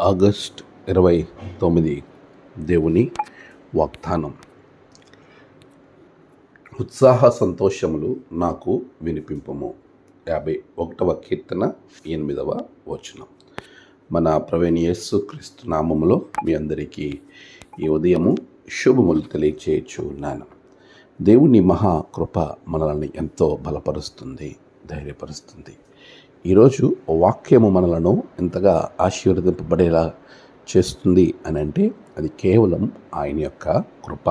August 29 దేవుని వాగ్దానం. ఉత్సాహ సంతోషములు నాకు వినిపింపము. 51వ కీర్తన 8వ వచనం. మన ప్రభువైన యేసు క్రీస్తు నామములో మీ అందరికీ ఈ ఉదయము శుభములు తెలియచేయుచున్నాను. దేవుని మహాకృప మనల్ని ఎంతో బలపరుస్తుంది, ధైర్యపరుస్తుంది. ఈరోజు వాక్యము మనలను ఎంతగా ఆశీర్వదింపబడేలా చేస్తుంది అని అంటే అది కేవలం ఆయన యొక్క కృప.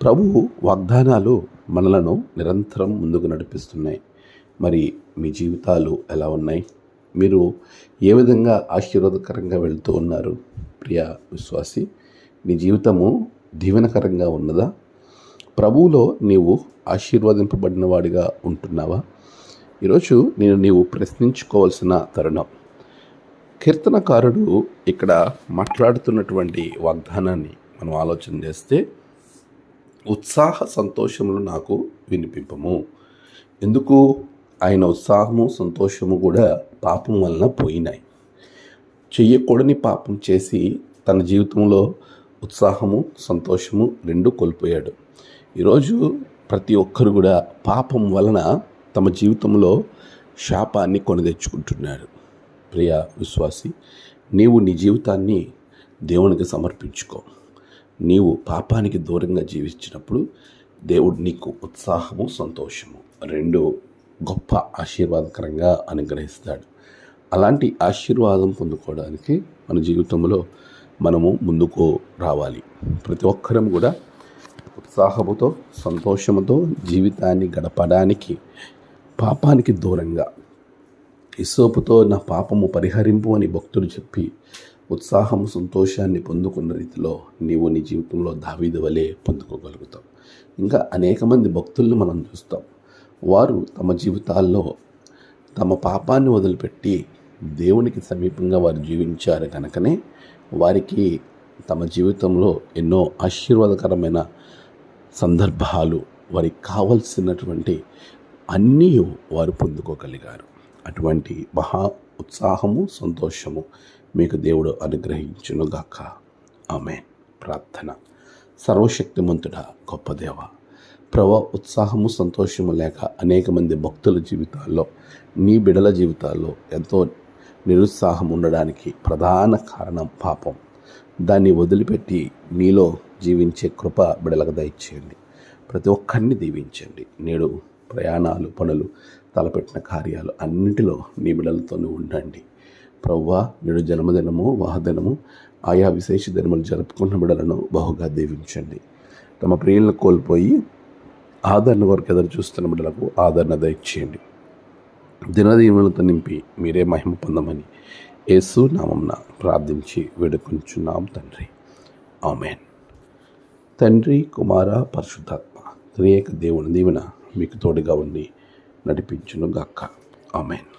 ప్రభువు వాగ్దానాలు మనలను నిరంతరం ముందుకు నడిపిస్తున్నాయి. మరి మీ జీవితాలు ఎలా ఉన్నాయి? మీరు ఏ విధంగా ఆశీర్వాదకరంగా వెళ్తూ ఉన్నారు? ప్రియ విశ్వాసి, నీ జీవితము దీవెనకరంగా ఉన్నదా? ప్రభువులో నీవు ఆశీర్వదింపబడిన వాడిగా ఉంటున్నావా? ఈరోజు నీవు ప్రశ్నించుకోవాల్సిన తరుణం. కీర్తనకారుడు ఇక్కడ మాట్లాడుతున్నటువంటి వాగ్దానాన్ని మనం ఆలోచన చేస్తే, ఉత్సాహ సంతోషములు నాకు వినిపింపము. ఎందుకు? ఆయన ఉత్సాహము సంతోషము కూడా పాపం వలన పోయినాయి. చెయ్యకూడని పాపం చేసి తన జీవితంలో ఉత్సాహము సంతోషము రెండు కోల్పోయాడు. ఈరోజు ప్రతి ఒక్కరు కూడా పాపం వలన తమ జీవితంలో శాపాన్ని కొని తెచ్చుకుంటున్నారు. ప్రియ విశ్వాసి, నీవు నీ జీవితాన్ని దేవునికి సమర్పించుకో. నీవు పాపానికి దూరంగా జీవించినప్పుడు దేవుడు నీకు ఉత్సాహము సంతోషము రెండు గొప్ప ఆశీర్వాదకరంగా అనుగ్రహిస్తాడు. అలాంటి ఆశీర్వాదం పొందుకోవడానికి మన జీవితంలో మనము ముందుకు రావాలి. ప్రతి ఒక్కరం కూడా ఉత్సాహముతో సంతోషముతో జీవితాన్ని గడపడానికి పాపానికి దూరంగా హిస్సోపుతో నా పాపము పరిహరింపు అని భక్తులు చెప్పి ఉత్సాహము సంతోషాన్ని పొందుకున్న రీతిలో నీవు నీ జీవితంలో దావీదు వలె పొందుకోగలుగుతావు. ఇంకా అనేక మంది భక్తులను మనం చూస్తాం. వారు తమ జీవితాల్లో తమ పాపాన్ని వదిలిపెట్టి దేవునికి సమీపంగా వారు జీవించారు కనుకనే వారికి తమ జీవితంలో ఎన్నో ఆశీర్వాదకరమైన సందర్భాలు, వారికి కావలసినటువంటి అన్నీ వారు పొందుకోగలిగారు. అటువంటి మహా ఉత్సాహము సంతోషము మీకు దేవుడు అనుగ్రహించునుగాక. ఆమేన్. ప్రార్థన. సర్వశక్తిమంతుడా, గొప్ప దేవ, ప్రభు, ఉత్సాహము సంతోషము లేక అనేక మంది భక్తుల జీవితాల్లో, నీ బిడల జీవితాల్లో ఎంతో నిరుత్సాహం ఉండడానికి ప్రధాన కారణం పాపం. దాన్ని వదిలిపెట్టి నీలో జీవించే కృప బిడలకు దయచేయండి. ప్రతి ఒక్కరిని దీవించండి. నేడు ప్రయాణాలు, పనులు, తలపెట్టిన కార్యాలు అన్నింటిలో నీ బిడలతోనే ఉండండి. ప్రభువా, నేడు జన్మదినము, వాహదినము, ఆయా విశేష దినములు జరుపుకున్న బిడలను బహుగా దీవించండి. తమ ప్రియులను కోల్పోయి ఆదరణ కొరకు ఎదురు చూస్తున్న బిడలకు ఆదరణ దయచేయండి. దినదీవులతో నింపి మీరే మహిమ పొందమని యేసు నామమున ప్రార్థించి వేడుకొంచున్నాం తండ్రి. ఆమేన్. తండ్రి, కుమార, పరిశుద్ధాత్మ త్రియేక దేవుని దీవెన మీకు తోడుగా ఉండి నడిపించును గాక. ఆమేన్.